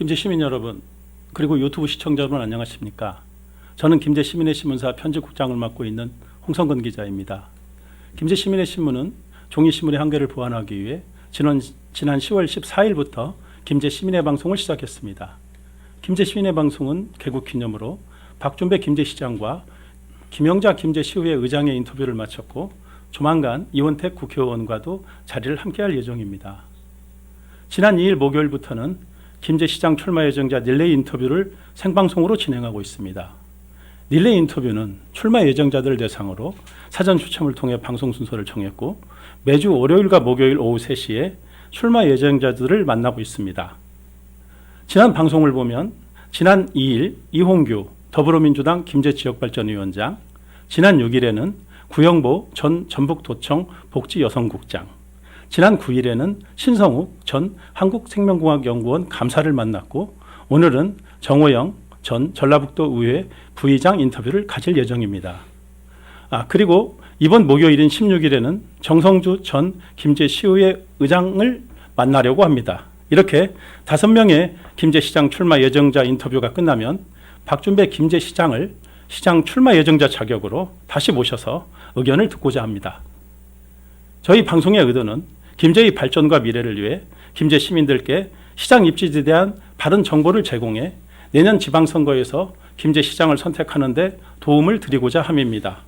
김제 시민 여러분, 그리고 유튜브 시청자 여러분 안녕하십니까? 저는 김제 시민의 신문사 편집국장을 맡고 있는 홍성근 기자입니다. 김제 시민의 신문은 종이신문의 한계를 보완하기 위해 지난 10월 14일부터 김제 시민의 방송을 시작했습니다. 김제 시민의 방송은 개국 기념으로 박준배 김제시장과 김영자 김제시의회 의장의 인터뷰를 마쳤고 조만간 이원택 국회의원과도 자리를 함께할 예정입니다. 지난 2일 목요일부터는 김제시장 출마 예정자 릴레이 인터뷰를 생방송으로 진행하고 있습니다. 릴레이 인터뷰는 출마 예정자들을 대상으로 사전 추첨을 통해 방송 순서를 정했고 매주 월요일과 목요일 오후 3시에 출마 예정자들을 만나고 있습니다. 지난 방송을 보면 지난 2일 이홍규 더불어민주당 김제지역발전위원장, 지난 6일에는 구영보 전 전북도청 복지여성국장, 지난 9일에는 신성욱 전 한국생명공학연구원 감사를 만났고 오늘은 정호영 전 전라북도 의회 부의장 인터뷰를 가질 예정입니다. 그리고 이번 목요일인 16일에는 정성주 전 김제시의회 의장을 만나려고 합니다. 이렇게 5명의 김제시장 출마 예정자 인터뷰가 끝나면 박준배 김제시장을 시장 출마 예정자 자격으로 다시 모셔서 의견을 듣고자 합니다. 저희 방송의 의도는 김제의 발전과 미래를 위해 김제 시민들께 시장 입지에 대한 바른 정보를 제공해 내년 지방선거에서 김제시장을 선택하는 데 도움을 드리고자 함입니다.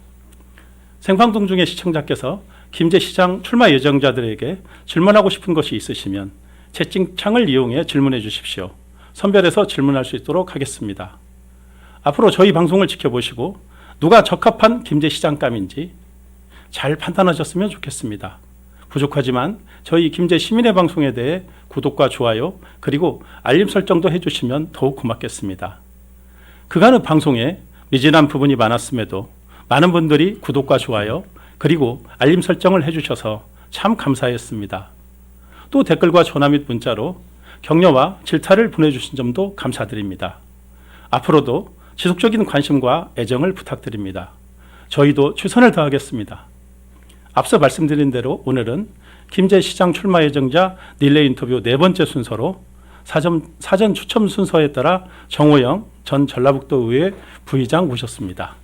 생방송 중에 시청자께서 김제시장 출마 예정자들에게 질문하고 싶은 것이 있으시면 채팅창을 이용해 질문해 주십시오. 선별해서 질문할 수 있도록 하겠습니다. 앞으로 저희 방송을 지켜보시고 누가 적합한 김제시장감인지 잘 판단하셨으면 좋겠습니다. 부족하지만 저희 김제 시민의 방송에 대해 구독과 좋아요 그리고 알림 설정도 해주시면 더욱 고맙겠습니다. 그간의 방송에 미진한 부분이 많았음에도 많은 분들이 구독과 좋아요 그리고 알림 설정을 해주셔서 참 감사했습니다. 또 댓글과 전화 및 문자로 격려와 질타를 보내주신 점도 감사드립니다. 앞으로도 지속적인 관심과 애정을 부탁드립니다. 저희도 최선을 다하겠습니다. 앞서 말씀드린 대로 오늘은 김제시장 출마 예정자 릴레이 인터뷰 4번째 순서로 사전 추첨 순서에 따라 정호영 전 전라북도 의회 부의장 모셨습니다.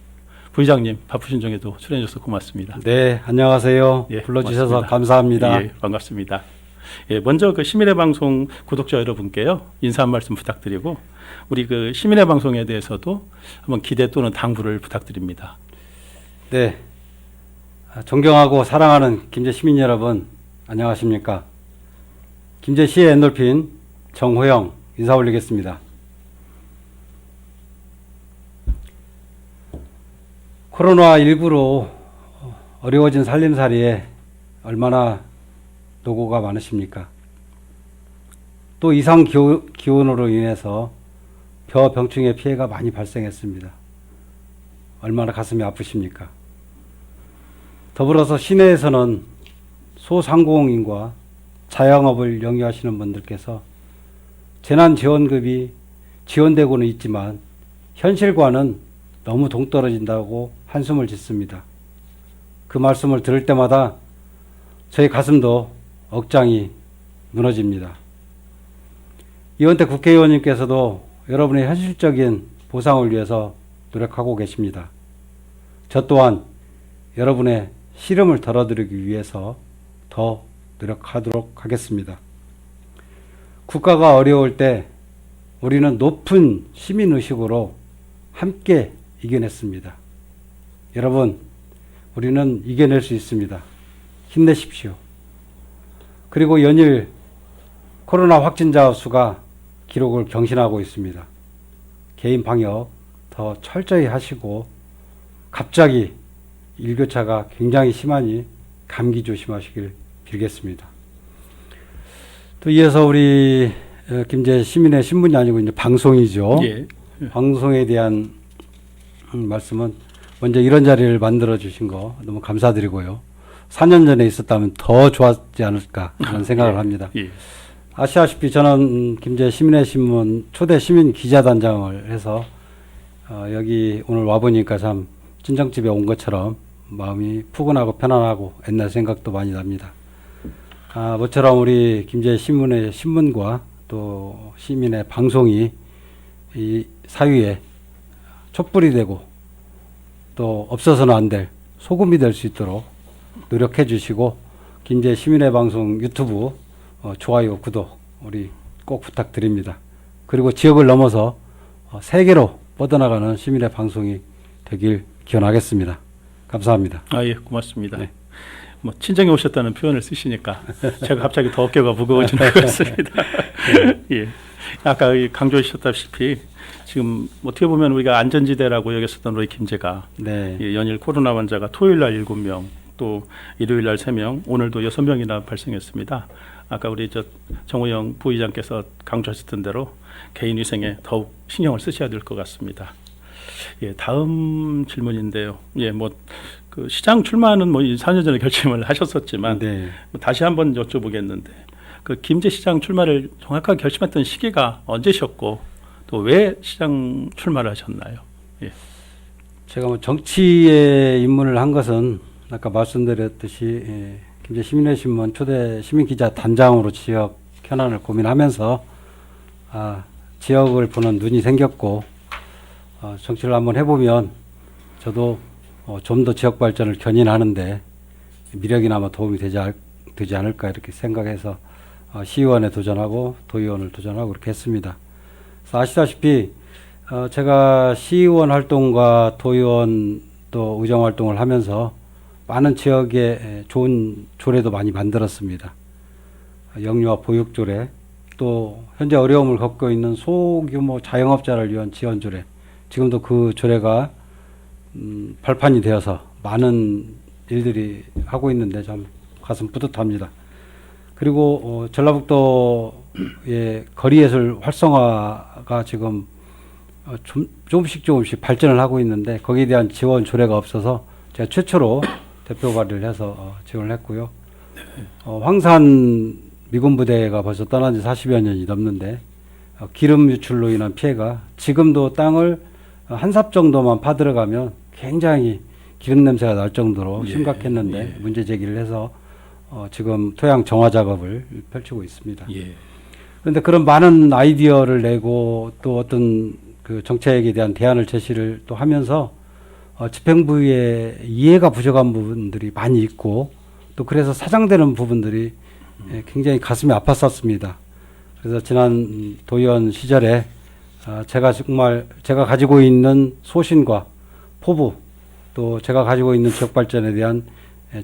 부의장님 바쁘신 중에도 출연해 주셔서 고맙습니다. 네, 안녕하세요. 예, 불러주셔서 고맙습니다. 감사합니다. 예, 반갑습니다. 예, 먼저 시민의 방송 구독자 여러분께요 인사 한 말씀 부탁드리고 우리 시민의 방송에 대해서도 한번 기대 또는 당부를 부탁드립니다. 네, 존경하고 사랑하는 김제 시민 여러분, 안녕하십니까? 김제시의 엔돌핀 정호영 인사 올리겠습니다. 코로나19로 어려워진 살림살이에 얼마나 노고가 많으십니까? 또 이상 기온으로 인해서 벼병충해 피해가 많이 발생했습니다. 얼마나 가슴이 아프십니까? 더불어서 시내에서는 소상공인과 자영업을 영위하시는 분들께서 재난지원금이 지원되고는 있지만 현실과는 너무 동떨어진다고 한숨을 짓습니다. 그 말씀을 들을 때마다 저희 가슴도 억장이 무너집니다. 이원택 국회의원님께서도 여러분의 현실적인 보상을 위해서 노력하고 계십니다. 저 또한 여러분의 시름을 덜어드리기 위해서 더 노력하도록 하겠습니다. 국가가 어려울 때 우리는 높은 시민의식으로 함께 이겨냈습니다. 여러분, 우리는 이겨낼 수 있습니다. 힘내십시오. 그리고 연일 코로나 확진자 수가 기록을 경신하고 있습니다. 개인 방역 더 철저히 하시고 갑자기 일교차가 굉장히 심하니 감기 조심하시길 빌겠습니다. 또 이어서 우리 김제 시민의 신문이 아니고 이제 방송이죠. 예. 방송에 대한 말씀은 먼저 이런 자리를 만들어 주신 거 너무 감사드리고요. 4년 전에 있었다면 더 좋았지 않을까 그런 생각을 합니다. 예. 아시다시피 저는 김제 시민의 신문 초대 시민 기자단장을 해서 여기 오늘 와보니까 참 친정집에 온 것처럼 마음이 푸근하고 편안하고 옛날 생각도 많이 납니다. 모처럼 우리 김제 신문의 신문과 또 시민의 방송이 이 사회에 촛불이 되고 또 없어서는 안 될 소금이 될 수 있도록 노력해 주시고 김제 시민의 방송 유튜브 좋아요, 구독 우리 꼭 부탁드립니다. 그리고 지역을 넘어서 세계로 뻗어나가는 시민의 방송이 되길 기원하겠습니다. 감사합니다. 예, 고맙습니다. 네. 뭐 친정에 오셨다는 표현을 쓰시니까 제가 갑자기 더 어깨가 무거워지는 것 같습니다. 예. 아까 강조하셨다시피 지금 어떻게 보면 우리가 안전지대라고 여겼었던 우리 김제가 네. 연일 코로나 환자가 토요일 날 7명, 또 일요일 날 3명, 오늘도 6명이나 발생했습니다. 아까 우리 정호영 부의장께서 강조하셨던 대로 개인 위생에 더욱 신경을 쓰셔야 될 것 같습니다. 예, 다음 질문인데요. 예, 그 시장 출마는 4년 전에 결심을 하셨었지만 네. 다시 한번 여쭤보겠는데 그 김제시장 출마를 정확하게 결심했던 시기가 언제셨고 또 왜 시장 출마를 하셨나요? 예. 제가 정치에 입문을 한 것은 아까 말씀드렸듯이 김제 시민의신문 초대 시민기자 단장으로 지역 현안을 고민하면서 지역을 보는 눈이 생겼고 정치를 한번 해보면 저도 좀 더 지역 발전을 견인하는데 미력이나마 도움이 되지 않을까 이렇게 생각해서 시의원에 도전하고 도의원을 도전하고 그렇게 했습니다. 그래서 아시다시피 제가 시의원 활동과 도의원 또 의정 활동을 하면서 많은 지역에 좋은 조례도 많이 만들었습니다. 영유아 보육 조례, 또 현재 어려움을 겪고 있는 소규모 자영업자를 위한 지원 조례, 지금도 그 조례가 발판이 되어서 많은 일들이 하고 있는데 참 가슴 뿌듯합니다. 그리고 전라북도의 거리예술 활성화가 지금 조금씩 발전을 하고 있는데 거기에 대한 지원 조례가 없어서 제가 최초로 대표 발의를 해서 지원을 했고요. 황산 미군 부대가 벌써 떠난 지 40여 년이 넘는데 기름 유출로 인한 피해가 지금도 땅을 한 삽 정도만 파들어가면 굉장히 기름 냄새가 날 정도로 심각했는데 문제 제기를 해서 지금 토양 정화 작업을 펼치고 있습니다. 예. 그런데 그런 많은 아이디어를 내고 또 어떤 그 정책에 대한 대안을 제시를 또 하면서 집행부의 이해가 부족한 부분들이 많이 있고 또 그래서 사장되는 부분들이 굉장히 가슴이 아팠었습니다. 그래서 지난 도의원 시절에 제가 가지고 있는 소신과 포부 또 제가 가지고 있는 지역 발전에 대한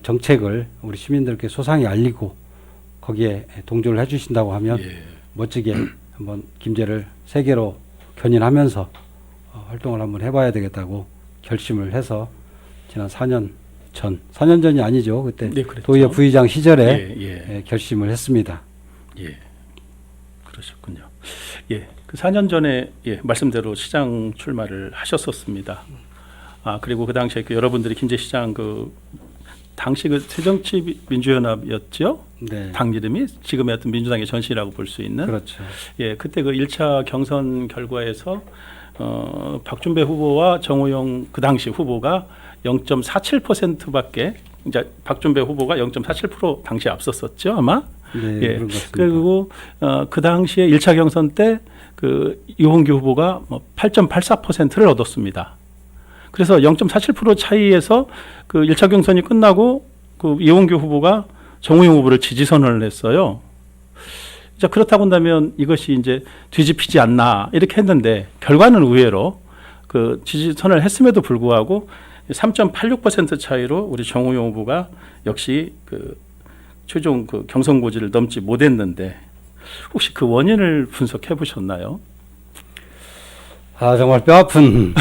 정책을 우리 시민들께 소상히 알리고 거기에 동조를 해주신다고 하면 멋지게 한번 김제를 세계로 견인하면서 활동을 한번 해봐야 되겠다고 결심을 해서 지난 4년 전이 아니죠. 그때 도의회 부의장 시절에 결심을 했습니다. 예, 그러셨군요. 예, 그 4년 전에 말씀대로 시장 출마를 하셨었습니다. 그리고 그 당시에 여러분들이 김제시장 당시 새정치민주연합이었죠? 네. 당 이름이 지금의 어떤 민주당의 전신이라고 볼 수 있는. 그렇죠. 예, 그때 1차 경선 결과에서 박준배 후보와 정호영 그 당시 후보가 0.47%밖에 이제 박준배 후보가 0.47% 당시에 앞섰었죠, 아마. 네, 예. 그런 것 같습니다. 그리고 그 당시에 1차 경선 때 이홍규 후보가 8.84%를 얻었습니다. 그래서 0.47% 차이에서 1차 경선이 끝나고 이홍규 후보가 정호영 후보를 지지 선언을 했어요. 자, 그렇다고 한다면 이것이 이제 뒤집히지 않나 이렇게 했는데 결과는 의외로 지지 선언을 했음에도 불구하고 3.86% 차이로 우리 정호영 후보가 역시 최종 경선 고지를 넘지 못했는데 혹시 그 원인을 분석해 보셨나요? 정말 뼈아픈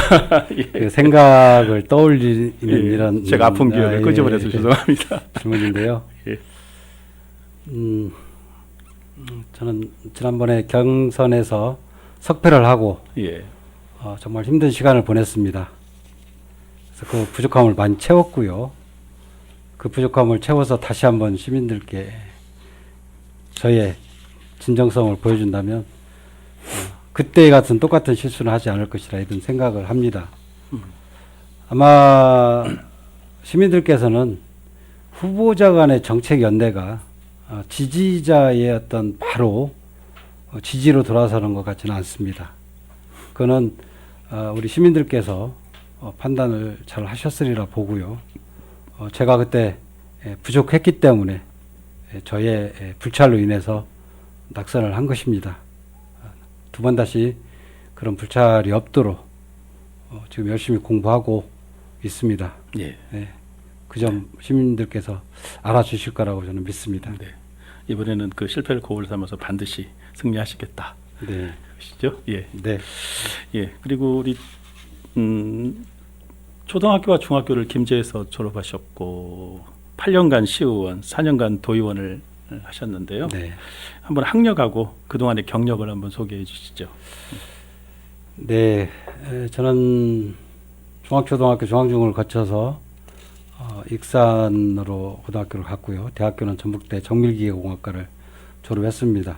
그 생각을 떠올리는 이런 제가 아픈 기억을 끄집어내서 죄송합니다. 질문인데요. 저는 지난번에 경선에서 석패를 하고 정말 힘든 시간을 보냈습니다. 그래서 그 부족함을 많이 채웠고요. 그 부족함을 채워서 다시 한번 시민들께 저의 진정성을 보여준다면 그때 같은 똑같은 실수는 하지 않을 것이라 이런 생각을 합니다. 아마 시민들께서는 후보자 간의 정책 연대가 지지자의 어떤 바로 지지로 돌아서는 것 같지는 않습니다. 그거는 우리 시민들께서 판단을 잘 하셨으리라 보고요. 제가 그때 부족했기 때문에 저의 불찰로 인해서 낙선을 한 것입니다. 두 번 다시 그런 불찰이 없도록 지금 열심히 공부하고 있습니다. 예. 그 점 시민들께서 알아주실 거라고 저는 믿습니다. 네. 이번에는 그 실패를 고을 삼아서 반드시 승리하시겠다. 네. 그러시죠? 예. 네. 예. 그리고 우리 초등학교와 중학교를 김제에서 졸업하셨고 8년간 시의원, 4년간 도의원을 하셨는데요. 네. 한번 학력하고 그동안의 경력을 한번 소개해 주시죠. 네. 저는 중학초등학교 중앙중을 거쳐서 익산으로 고등학교를 갔고요. 대학교는 전북대 정밀기계공학과를 졸업했습니다.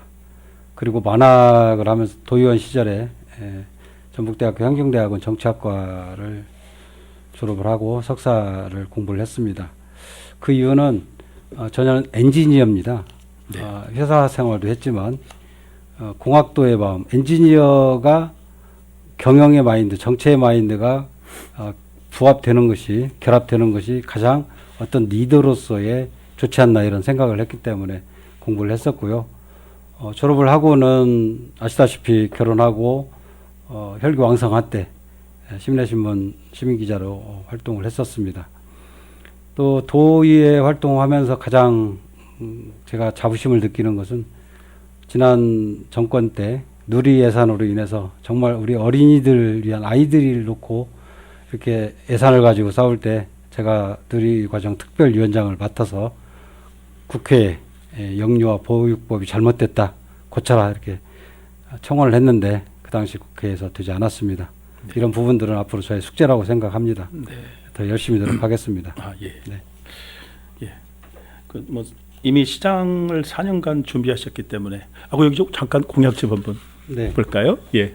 그리고 만학을 하면서 도의원 시절에 전북대학교 향경대학원 정치학과를 졸업을 하고 석사를 공부를 했습니다. 그 이유는 저는 엔지니어입니다. 네. 회사 생활도 했지만 공학도의 마음, 엔지니어가 경영의 마인드, 정체의 마인드가 부합되는 것이, 결합되는 것이 가장 어떤 리더로서의 좋지 않나 이런 생각을 했기 때문에 공부를 했었고요. 졸업을 하고는 아시다시피 결혼하고 혈기왕성한 때 시민의신문 시민기자로 활동을 했었습니다. 또 도의회 활동하면서 가장 제가 자부심을 느끼는 것은 지난 정권 때 누리 예산으로 인해서 정말 우리 어린이들 위한 아이들을 놓고 이렇게 예산을 가지고 싸울 때 제가 누리과정 특별위원장을 맡아서 국회에 영유아 보육법이 잘못됐다 고쳐라 이렇게 청원을 했는데 그 당시 국회에서 되지 않았습니다. 네. 이런 부분들은 앞으로 저의 숙제라고 생각합니다. 네. 더 열심히 노력하겠습니다. 예. 네. 예. 그 뭐 이미 시장을 4년간 준비하셨기 때문에 여기 좀 잠깐 공약집 한번 네. 볼까요? 예.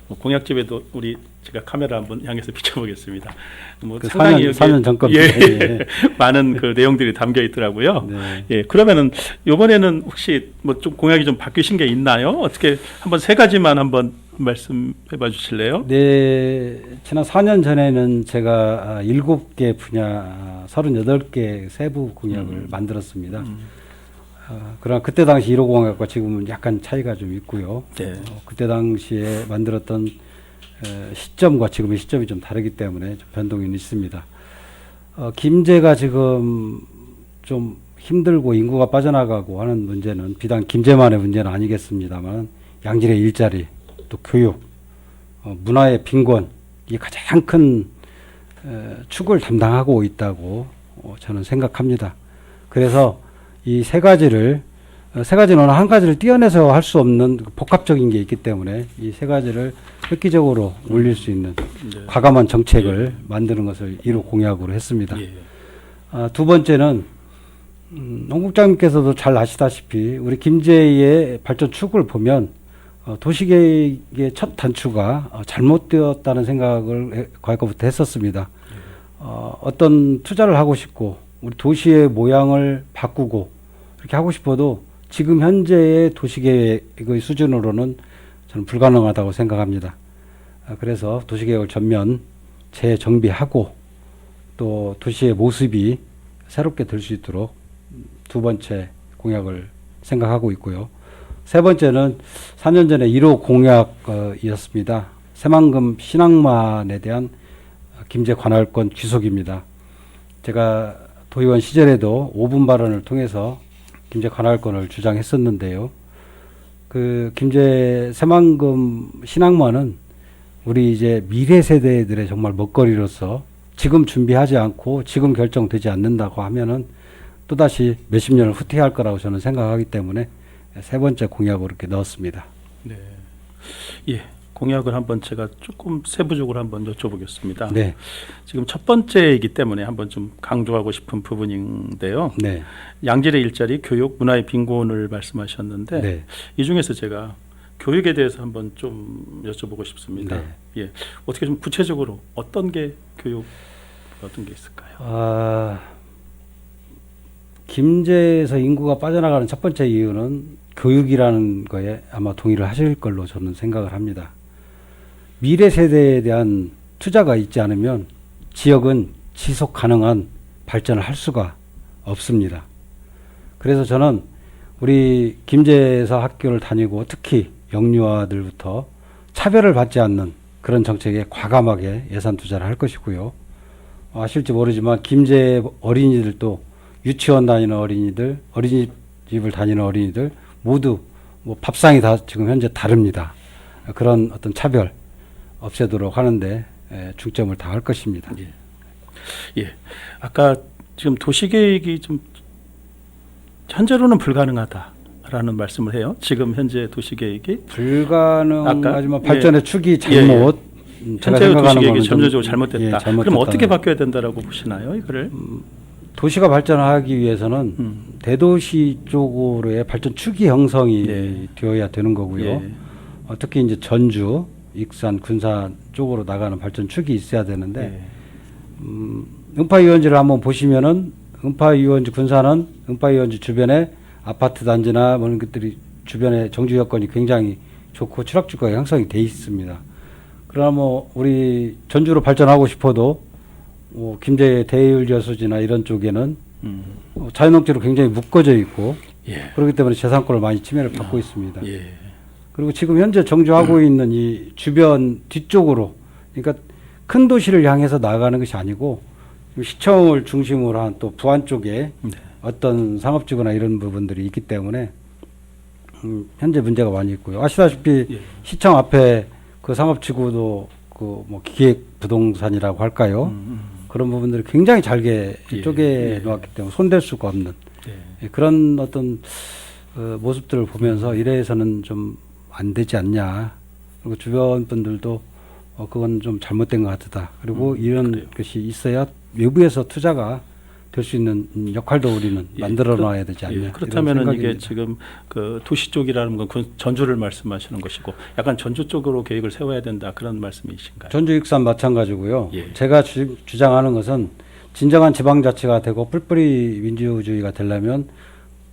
뭐 공약집에도 우리 제가 카메라 한번 향해서 비춰보겠습니다. 뭐 그 상당히 4년 전급 예, 많은 그 내용들이 담겨 있더라고요. 네. 예. 그러면은 이번에는 혹시 뭐 좀 공약이 좀 바뀌신 게 있나요? 어떻게 한번 세 가지만 한번 말씀해봐 주실래요? 네, 지난 4년 전에는 제가 7개 분야 38개 세부 공약을 만들었습니다. 그러나 그때 당시 1호 공약과 지금은 약간 차이가 좀 있고요. 네. 그때 당시에 만들었던 시점과 지금의 시점이 좀 다르기 때문에 좀 변동이 있습니다. 김제가 지금 좀 힘들고 인구가 빠져나가고 하는 문제는 비단 김제만의 문제는 아니겠습니다만 양질의 일자리, 또 교육, 문화의 빈곤 이게 가장 큰 축을 담당하고 있다고 저는 생각합니다. 그래서 이 세 가지는 어느 한 가지를 떼어내서 할 수 없는 복합적인 게 있기 때문에 이 세 가지를 획기적으로 올릴 수 있는 네. 과감한 정책을 만드는 것을 1호 공약으로 했습니다. 예. 두 번째는 홍 국장님께서도 잘 아시다시피 우리 김제의 발전 축을 보면 도시계획의 첫 단추가 잘못되었다는 생각을 과거부터 했었습니다. 어떤 투자를 하고 싶고 우리 도시의 모양을 바꾸고 이렇게 하고 싶어도 지금 현재의 도시계획의 수준으로는 저는 불가능하다고 생각합니다. 그래서 도시계획을 전면 재정비하고 또 도시의 모습이 새롭게 될 수 있도록 두 번째 공약을 생각하고 있고요. 세 번째는 4년 전에 1호 공약이었습니다. 새만금 신항만에 대한 김제 관할권 귀속입니다. 제가 도의원 시절에도 5분 발언을 통해서 김제 관할권을 주장했었는데요. 그 김제 새만금 신항만은 우리 이제 미래 세대들의 정말 먹거리로서 지금 준비하지 않고 지금 결정되지 않는다고 하면은 또다시 몇십 년을 후퇴할 거라고 저는 생각하기 때문에 세 번째 공약으로 이렇게 넣었습니다. 네. 예. 공약을 한번 제가 조금 세부적으로 한번 여쭤보겠습니다. 네. 지금 첫 번째이기 때문에 한번 좀 강조하고 싶은 부분인데요. 네. 양질의 일자리, 교육, 문화의 빈곤을 말씀하셨는데 네. 이 중에서 제가 교육에 대해서 한번 좀 여쭤보고 싶습니다. 네. 예. 어떻게 좀 구체적으로 어떤 게 교육 어떤 게 있을까요? 김제에서 인구가 빠져나가는 첫 번째 이유는 교육이라는 거에 아마 동의를 하실 걸로 저는 생각을 합니다. 미래 세대에 대한 투자가 있지 않으면 지역은 지속 가능한 발전을 할 수가 없습니다. 그래서 저는 우리 김제에서 학교를 다니고 특히 영유아들부터 차별을 받지 않는 그런 정책에 과감하게 예산 투자를 할 것이고요. 아실지 모르지만 김제 어린이들도 유치원 다니는 어린이들, 어린이집을 다니는 어린이들 모두 뭐 밥상이 다 지금 현재 다릅니다. 그런 어떤 차별 없애도록 하는데 중점을 다할 것입니다. 예. 예. 아까 지금 도시계획이 좀 현재로는 불가능하다라는 말씀을 해요. 지금 현재 도시계획이 불가능하지만 발전의 축이 잘못 제가 현재 생각하는 도시계획이 거는 점진적으로 잘못됐다. 그럼 잘못됐다는 어떻게 바뀌어야 된다라고 보시나요, 이거를? 도시가 발전하기 위해서는 대도시 쪽으로의 발전 축이 형성이 네. 되어야 되는 거고요. 예. 특히 이제 전주, 익산, 군산 쪽으로 나가는 발전 축이 있어야 되는데 예. 음파유원지를 한번 보시면은 음파유원지 군산은 음파유원지 주변에 아파트 단지나 뭐 이런 것들이 주변에 정주 여건이 굉장히 좋고 추락주가가 형성이 돼 있습니다. 그러나 뭐 우리 전주로 발전하고 싶어도 김제 대율여수지나 이런 쪽에는 자연농지로 굉장히 묶어져 있고 예. 그렇기 때문에 재산권을 많이 침해를 받고 있습니다. 예. 그리고 지금 현재 정주하고 있는 이 주변 뒤쪽으로 그러니까 큰 도시를 향해서 나가는 것이 아니고 시청을 중심으로 한 또 부안 쪽에 네. 어떤 상업지구나 이런 부분들이 있기 때문에 현재 문제가 많이 있고요. 아시다시피 예. 시청 앞에 그 상업지구도 그 뭐 기획 부동산이라고 할까요? 그런 부분들이 굉장히 잘게 예. 쪼개 예. 놓았기 때문에 손댈 수가 없는 네. 그런 어떤 모습들을 보면서 이래서는 좀 안 되지 않냐. 그리고 주변 분들도 그건 좀 잘못된 것 같다. 그리고 이런 그래요. 것이 있어야 외부에서 투자가 될 수 있는 역할도 우리는 예. 만들어 놔야 되지 않냐. 예. 그렇다면은 이런 이게 생각입니다. 지금 그 도시 쪽이라는 건 전주를 말씀하시는 것이고 약간 전주 쪽으로 계획을 세워야 된다 그런 말씀이신가요? 전주 익산 마찬가지고요. 예. 제가 주장하는 것은 진정한 지방자치가 되고 뿔뿔이 민주주의가 되려면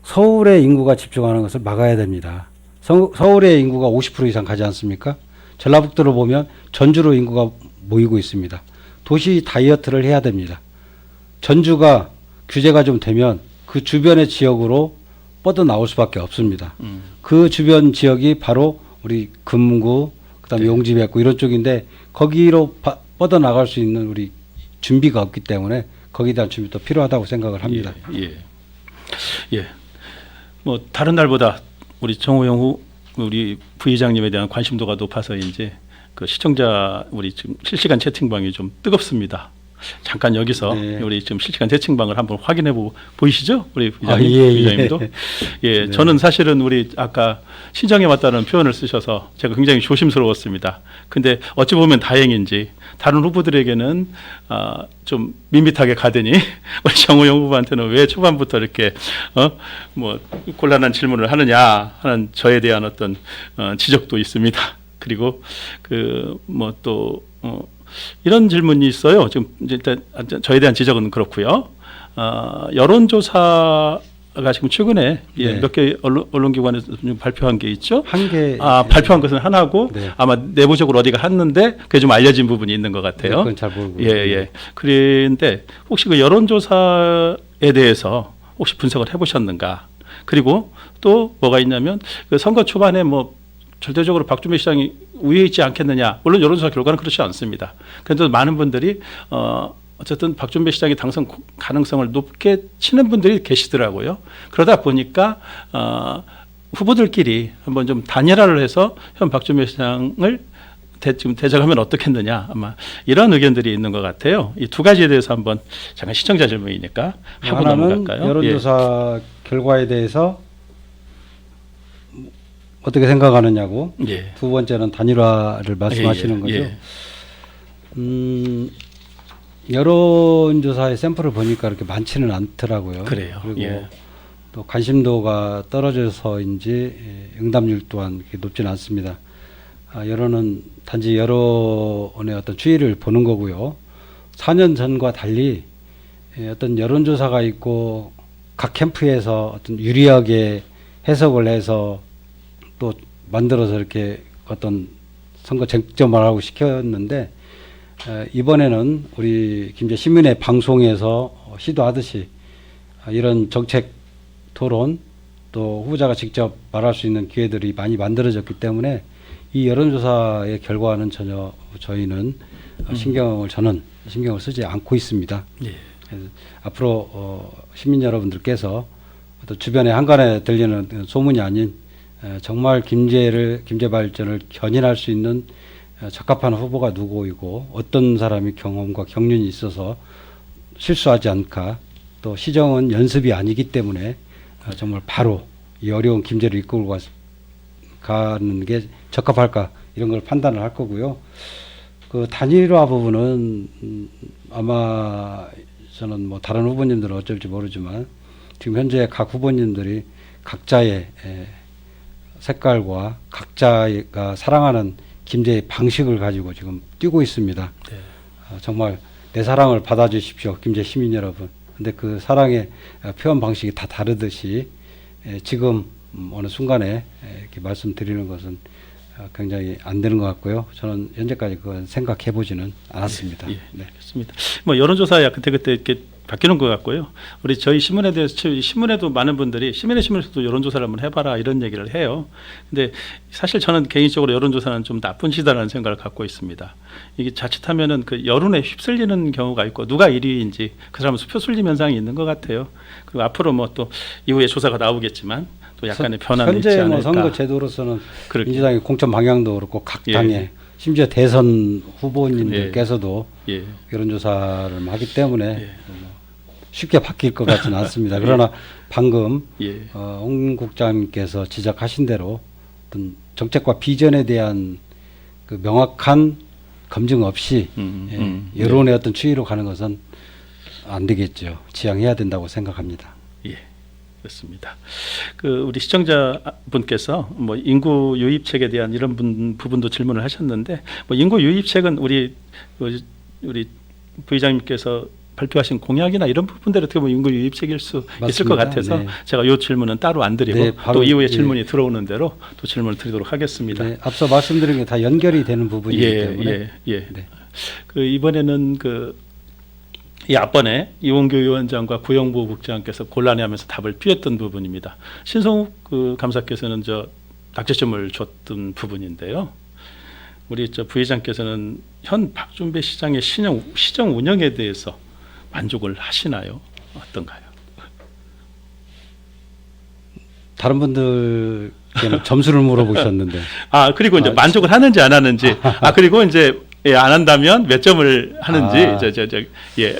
서울의 인구가 집중하는 것을 막아야 됩니다. 서울의 인구가 50% 이상 가지 않습니까? 전라북도를 보면 전주로 인구가 모이고 있습니다. 도시 다이어트를 해야 됩니다. 전주가 규제가 좀 되면 그 주변의 지역으로 뻗어 나올 수밖에 없습니다. 그 주변 지역이 바로 우리 금구, 그다음에 네. 용지백구 이런 쪽인데 거기로 뻗어 나갈 수 있는 우리 준비가 없기 때문에 거기에 대한 준비도 필요하다고 생각을 합니다. 예. 예. 뭐 다른 날보다 우리 정호영 우리 부회장님에 대한 관심도가 높아서인지 그 시청자 우리 지금 실시간 채팅방이 좀 뜨겁습니다. 잠깐 여기서 네. 우리 지금 실시간 채팅방을 한번 확인해 보이시죠? 우리 부회장님, 예. 부회장님도. 예, 네. 저는 사실은 우리 아까 신정해 왔다는 표현을 쓰셔서 제가 굉장히 조심스러웠습니다. 근데 어찌 보면 다행인지 다른 후보들에게는 좀 밋밋하게 가더니 우리 정호영 후보한테는 왜 초반부터 이렇게 뭐 곤란한 질문을 하느냐 하는 저에 대한 어떤 지적도 있습니다. 그리고 그 뭐 또 이런 질문이 있어요. 지금 일단 저에 대한 지적은 그렇고요. 여론조사가 지금 최근에 네. 몇 개 언론기관에서 좀 발표한 게 있죠. 한 개. 발표한 것은 하나고 네. 아마 내부적으로 어디가 했는데 그게 좀 알려진 부분이 있는 것 같아요. 그건 잘 모르고. 예. 그런데 혹시 그 여론조사에 대해서 혹시 분석을 해보셨는가? 그리고 또 뭐가 있냐면 그 선거 초반에 뭐 절대적으로 박준배 시장이 우위에 있지 않겠느냐. 물론 여론조사 결과는 그렇지 않습니다. 그런데 많은 분들이 어쨌든 박준배 시장이 당선 가능성을 높게 치는 분들이 계시더라고요. 그러다 보니까 후보들끼리 한번 좀 단일화를 해서 현 박준배 시장을 지금 대적하면 어떻겠느냐 아마 이런 의견들이 있는 것 같아요. 이 두 가지에 대해서 한번 잠깐 시청자 질문이니까 하고 하나는 넘어갈까요? 여론조사 결과에 대해서 어떻게 생각하느냐고. 예. 두 번째는 단일화를 말씀하시는 거죠. 예. 여론조사의 샘플을 보니까 그렇게 많지는 않더라고요. 그래요. 그리고 예. 또 관심도가 떨어져서인지 응답률 또한 그렇게 높지는 않습니다. 여론은 단지 여론의 어떤 추이를 보는 거고요. 4년 전과 달리 어떤 여론조사가 있고 각 캠프에서 어떤 유리하게 해석을 해서 또 만들어서 이렇게 어떤 선거 쟁점화하고 시켰는데 이번에는 우리 김제 시민의 방송에서 시도하듯이 이런 정책 토론 또 후보자가 직접 말할 수 있는 기회들이 많이 만들어졌기 때문에 이 여론조사의 결과는 전혀 저희는 저는 신경을 쓰지 않고 있습니다. 예. 그래서 앞으로 시민 여러분들께서 또 주변에 한간에 들리는 소문이 아닌 정말 김제 발전을 견인할 수 있는 적합한 후보가 누구이고 어떤 사람이 경험과 경륜이 있어서 실수하지 않을까, 또 시정은 연습이 아니기 때문에 정말 바로 이 어려운 김제를 이끌고 가는 게 적합할까, 이런 걸 판단을 할 거고요. 그 단일화 부분은 아마 저는 뭐 다른 후보님들은 어쩔지 모르지만 지금 현재 각 후보님들이 각자의 색깔과 각자가 사랑하는 김제의 방식을 가지고 지금 뛰고 있습니다. 네. 정말 내 사랑을 받아주십시오, 김제 시민 여러분. 근데 그 사랑의 표현 방식이 다 다르듯이 지금 어느 순간에 이렇게 말씀드리는 것은 굉장히 안 되는 것 같고요. 저는 현재까지 그건 생각해 보지는 않았습니다. 예, 네. 알겠습니다. 뭐 여론조사야 그때 이렇게 바뀌는 것 같고요. 우리 저희 신문에 대해서 신문에도 많은 분들이 신문에서도 여론조사를 한번 해봐라 이런 얘기를 해요. 근데 사실 저는 개인적으로 여론조사는 좀 나쁜 시다라는 생각을 갖고 있습니다. 이게 자칫하면은 그 여론에 휩쓸리는 경우가 있고 누가 1위인지 그 사람은 표술림 현상이 있는 것 같아요. 그리고 앞으로 뭐 또 이후에 조사가 나오겠지만 또 약간의 변화는 있지 현재 않을까. 뭐 선거 제도로서는 그렇게. 민주당의 공천 방향도 그렇고 각 예. 당의 심지어 대선 후보님들께서도 예. 여론조사를 하기 때문에 예. 뭐 쉽게 바뀔 것 같지는 않습니다. 그러나 방금 예. 홍 국장님께서 지적하신 대로 어떤 정책과 비전에 대한 그 명확한 검증 없이 여론의 어떤 추이로 가는 것은 안 되겠죠. 지양해야 된다고 생각합니다. 예, 그렇습니다. 그 우리 시청자분께서 뭐 인구 유입책에 대한 이런 부분도 질문을 하셨는데, 뭐 인구 유입책은 우리 부의장님께서 발표하신 공약이나 이런 부분대로 어떻게 보면 인구 유입책일 수 있을 것 맞습니다. 같아서 네. 제가 이 질문은 따로 안 드리고 네, 바로, 또 이후에 예. 질문이 들어오는 대로 또 질문을 드리도록 하겠습니다. 네, 앞서 말씀드린 게 다 연결이 되는 부분이기 예, 때문에 예. 네. 그 이번에는 이 앞번에 이원규 위원장과 구영보 국장께서 곤란해하면서 답을 피했던 부분입니다. 신성욱 그 감사께서는 낙제점을 줬던 부분인데요. 우리 부회장께서는 현 박준배 시장의 시정 운영에 대해서 만족을 하시나요? 어떤가요? 다른 분들께는 점수를 물어보셨는데 그리고 이제 만족을 하는지 안 하는지, 그리고 이제 안 한다면 몇 점을 하는지, 예.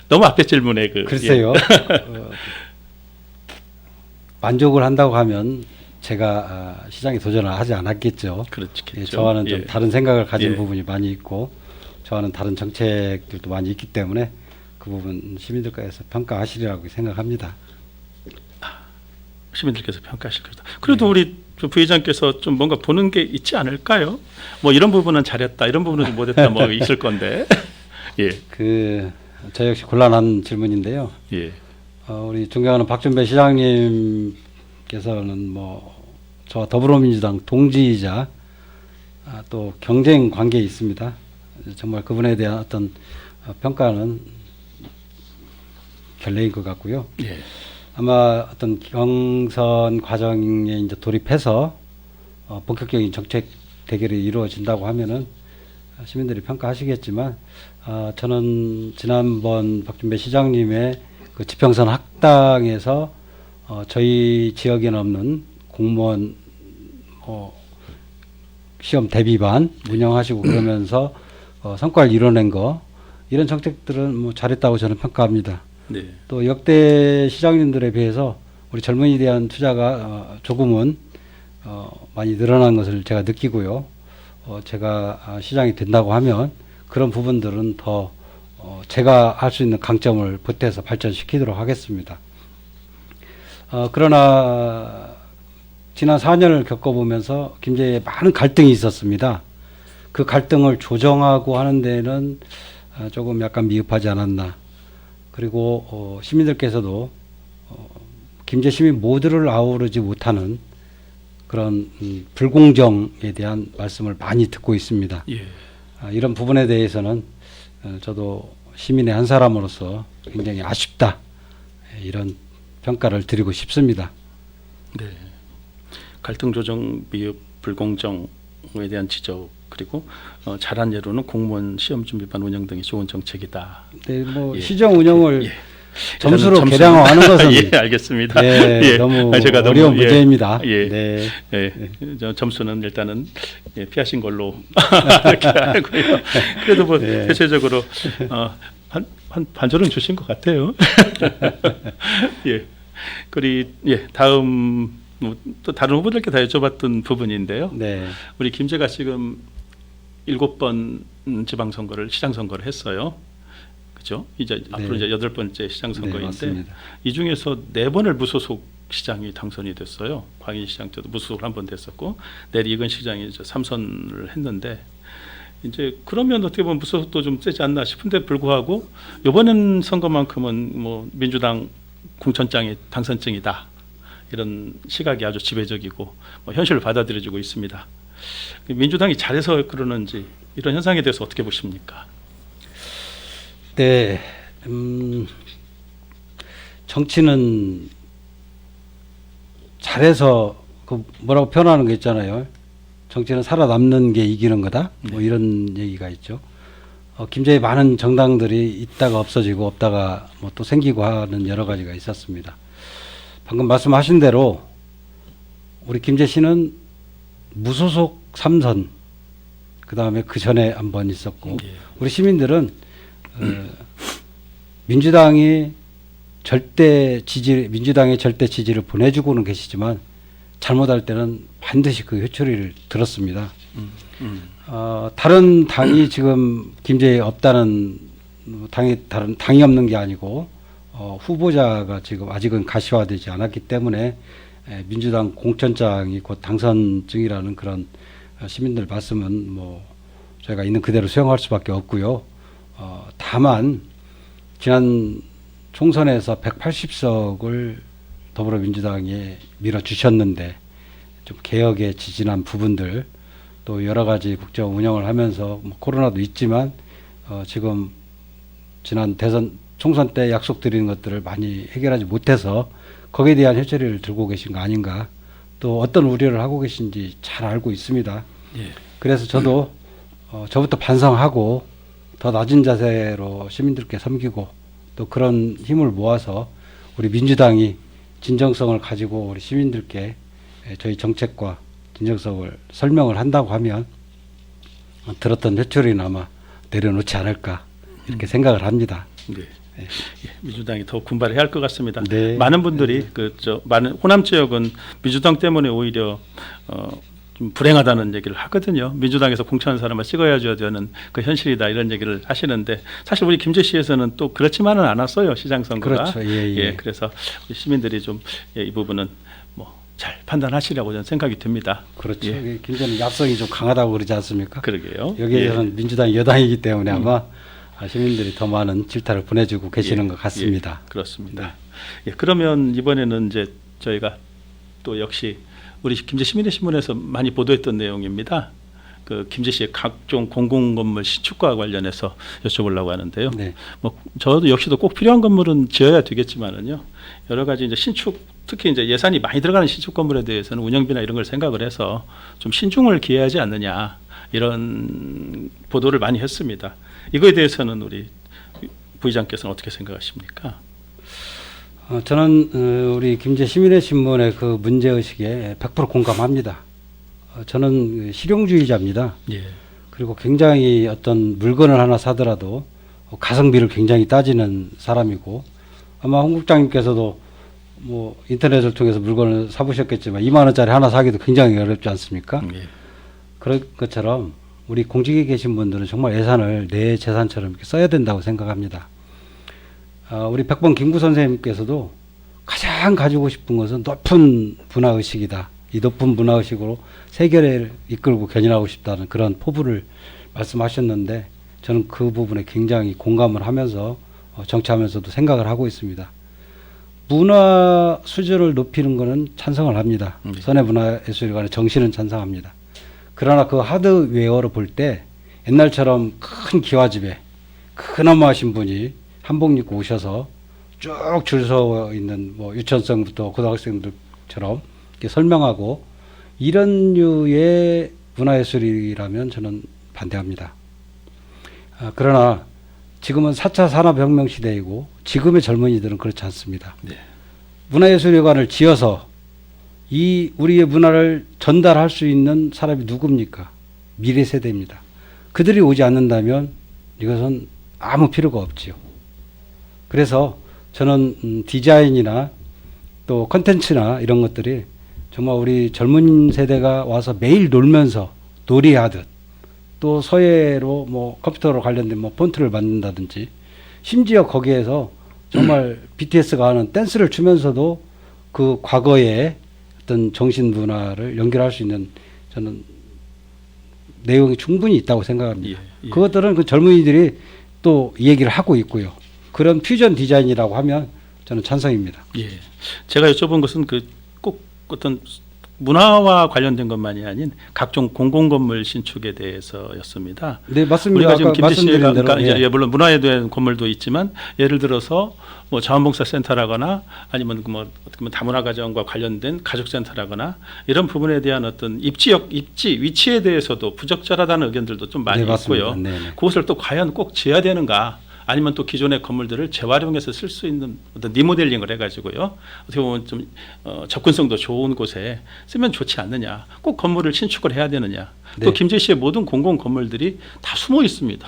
너무 앞에 질문에 글쎄요. 만족을 한다고 하면 제가 시장에 도전을 하지 않았겠죠. 그렇겠죠. 예, 저와는 좀 다른 생각을 가진 예. 부분이 많이 있고 저와는 다른 정책들도 많이 있기 때문에 그 부분 시민들께서 평가하시리라고 생각합니다. 시민들께서 평가하실 거다. 그래도 우리 부회장께서 좀 뭔가 보는 게 있지 않을까요? 뭐 이런 부분은 잘했다, 이런 부분은 좀 못했다, 뭐 있을 건데. 예. 저 역시 곤란한 질문인데요. 예. 우리 존경하는 박준배 시장님께서는 뭐 저와 더불어민주당 동지이자 또 경쟁 관계에 있습니다. 정말 그분에 대한 어떤 평가는 결례인 것 같고요. 예. 아마 어떤 경선 과정에 이제 돌입해서 본격적인 정책 대결이 이루어진다고 하면은 시민들이 평가하시겠지만 저는 지난번 박준배 시장님의 그 지평선 학당에서 저희 지역에는 없는 공무원 시험 대비반 운영하시고 그러면서 성과를 이뤄낸 거, 이런 정책들은 뭐 잘했다고 저는 평가합니다. 네. 또 역대 시장님들에 비해서 우리 젊은이에 대한 투자가 조금은 많이 늘어난 것을 제가 느끼고요. 제가 시장이 된다고 하면 그런 부분들은 더 제가 할 수 있는 강점을 보태서 발전시키도록 하겠습니다. 그러나 지난 4년을 겪어보면서 김제에 많은 갈등이 있었습니다. 그 갈등을 조정하고 하는 데는 조금 약간 미흡하지 않았나. 그리고 시민들께서도 김제 시민 모두를 아우르지 못하는 그런 불공정에 대한 말씀을 많이 듣고 있습니다. 예. 이런 부분에 대해서는 저도 시민의 한 사람으로서 굉장히 아쉽다, 이런 평가를 드리고 싶습니다. 네. 갈등 조정 비협 불공정에 대한 지적, 그리고 잘한 예로는 공무원 시험 준비반 운영 등이 좋은 정책이다. 네, 뭐 예. 시정 운영을 예. 점수로 점수- 계량화하는 것은 예, 알겠습니다. 네, 예. 너무 제가 너무, 어려운 예. 문제입니다. 예. 네. 예, 저 점수는 일단은 피하신 걸로 이렇게 알고요. 그래도 뭐 예. 대체적으로 한 반절은 주신 것 같아요. 예. 그리 다음 또 다른 후보들께 다 여쭤봤던 부분인데요. 네. 우리 김제가 지금 7번 지방선거를 시장선거를 했어요. 그죠? 이제 앞으로 이제 8번째 시장선거인데 맞습니다. 이 중에서 4번을 무소속 시장이 당선이 됐어요. 광인시장 때도 무소속으로 1번 됐었고 내리 이건식 시장이 이제 3선을 했는데 이제 그러면 어떻게 보면 무소속도 좀 세지 않나 싶은데 불구하고 이번 선거만큼은 뭐 민주당 공천장이 당선증이다, 이런 시각이 아주 지배적이고 뭐 현실을 받아들여지고 있습니다. 민주당이 잘해서 그러는지 이런 현상에 대해서 어떻게 보십니까? 네, 정치는 잘해서 그 뭐라고 표현하는 게 있잖아요. 정치는 살아남는 게 이기는 거다. 뭐 이런 얘기가 있죠. 김제에 많은 정당들이 있다가 없어지고 없다가 뭐 또 생기고 하는 여러 가지가 있었습니다. 방금 말씀하신 대로 우리 김제시는 무소속 3선, 그 다음에 그 전에 한 번 있었고, 예. 우리 시민들은 민주당이 민주당의 절대 지지를 보내주고는 계시지만 잘못할 때는 반드시 그 회초리를 들었습니다. 다른 당이 지금 김제에 없다는, 다른 당이 없는 게 아니고 후보자가 지금 아직은 가시화되지 않았기 때문에 민주당 공천장이 곧 당선증이라는 그런 시민들 말씀은 뭐 저희가 있는 그대로 수용할 수밖에 없고요. 다만 지난 총선에서 180석을 더불어민주당에 밀어주셨는데 좀 개혁에 지진한 부분들, 또 여러 가지 국정 운영을 하면서 뭐 코로나도 있지만 지금 지난 대선 총선 때 약속드린 것들을 많이 해결하지 못해서 거기에 대한 회초리를 들고 계신 거 아닌가, 또 어떤 우려를 하고 계신지 잘 알고 있습니다. 예. 그래서 저도 저부터 반성하고 더 낮은 자세로 시민들께 섬기고 또 그런 힘을 모아서 우리 민주당이 진정성을 가지고 우리 시민들께 저희 정책과 진정성을 설명을 한다고 하면 들었던 회초리는 아마 내려놓지 않을까, 이렇게 생각을 합니다. 네. 예, 민주당이 더 군발해야 할 것 같습니다. 네. 많은 분들이 많은 호남 지역은 민주당 때문에 오히려 좀 불행하다는 얘기를 하거든요. 민주당에서 공천한 사람을 찍어야줘야 되는 그 현실이다, 이런 얘기를 하시는데 사실 우리 김제시에서는 또 그렇지만은 않았어요, 시장 선거가. 그렇죠. 예. 그래서 우리 시민들이 좀 이 부분은 뭐 잘 판단하시라고 저는 생각이 듭니다. 그렇죠. 예. 김제는 약성이 좀 강하다고 그러지 않습니까? 그러게요. 여기에서는 민주당이 여당이기 때문에 아마 시민들이 더 많은 질타를 보내주고 계시는 것 같습니다. 예, 그렇습니다. 예, 그러면 이번에는 이제 저희가 또 역시 우리 김제 시민의 신문에서 많이 보도했던 내용입니다. 그 김제시의 각종 공공건물 신축과 관련해서 여쭤보려고 하는데요. 네. 뭐 저도 역시도 꼭 필요한 건물은 지어야 되겠지만은요, 여러 가지 이제 신축, 특히 이제 예산이 많이 들어가는 신축 건물에 대해서는 운영비나 이런 걸 생각을 해서 좀 신중을 기해야지 않느냐, 이런 보도를 많이 했습니다. 이거에 대해서는 우리 부의장께서는 어떻게 생각하십니까? 저는 우리 김제 시민의 신문의 그 문제의식에 100% 공감합니다. 저는 실용주의자입니다. 예. 그리고 굉장히 어떤 물건을 하나 사더라도 가성비를 굉장히 따지는 사람이고, 아마 홍 국장님께서도 뭐 인터넷을 통해서 물건을 사보셨겠지만 2만 원짜리 하나 사기도 굉장히 어렵지 않습니까? 예. 그런 것처럼 우리 공직에 계신 분들은 정말 예산을 내 재산처럼 이렇게 써야 된다고 생각합니다. 우리 백범 김구 선생님께서도 가장 가지고 싶은 것은 높은 문화의식이다. 이 높은 문화의식으로 세계를 이끌고 견인하고 싶다는 그런 포부를 말씀하셨는데, 저는 그 부분에 굉장히 공감을 하면서 정치하면서도 생각을 하고 있습니다. 문화 수준을 높이는 것은 찬성을 합니다. 네. 선해문화예술관의 정신은 찬성합니다. 그러나 그 하드웨어로 볼 때 옛날처럼 큰 기와집에 근엄하신 분이 한복 입고 오셔서 쭉 줄 서 있는 뭐 유치원생부터 고등학생들처럼 이렇게 설명하고 이런 류의 문화예술이라면 저는 반대합니다. 그러나 지금은 4차 산업혁명 시대이고 지금의 젊은이들은 그렇지 않습니다. 네. 문화예술회관을 지어서 이 우리의 문화를 전달할 수 있는 사람이 누굽니까? 미래 세대입니다. 그들이 오지 않는다면 이것은 아무 필요가 없지요. 그래서 저는 디자인이나 또 컨텐츠나 이런 것들이 정말 우리 젊은 세대가 와서 매일 놀면서 놀이하듯 또 서예로 뭐 컴퓨터로 관련된 뭐 폰트를 만든다든지 심지어 거기에서 정말 BTS가 하는 댄스를 추면서도 그 과거의 어떤 정신 문화를 연결할 수 있는 저는 내용이 충분히 있다고 생각합니다. 예. 그것들은 그 젊은이들이 또 이 얘기를 하고 있고요. 그런 퓨전 디자인이라고 하면 저는 찬성입니다. 예. 제가 여쭤본 것은 그 꼭 어떤 문화와 관련된 것만이 아닌 각종 공공건물 신축에 대해서였습니다. 네, 맞습니다. 우리가 지금 아까 김재 씨가 말씀드린 대로, 그러니까 예. 예, 물론 문화에 대한 건물도 있지만 예를 들어서 뭐 자원봉사 센터라거나 아니면 뭐 어떻게 보면 다문화 가정과 관련된 가족 센터라거나 이런 부분에 대한 어떤 입지 위치에 대해서도 부적절하다는 의견들도 좀 많이 네, 맞습니다. 있고요. 네, 네. 그것을 또 과연 꼭 지어야 되는가? 아니면 또 기존의 건물들을 재활용해서 쓸 수 있는 어떤 리모델링을 해가지고요. 어떻게 보면 좀 접근성도 좋은 곳에 쓰면 좋지 않느냐. 꼭 건물을 신축을 해야 되느냐. 또 네. 김제시의 모든 공공 건물들이 다 숨어 있습니다.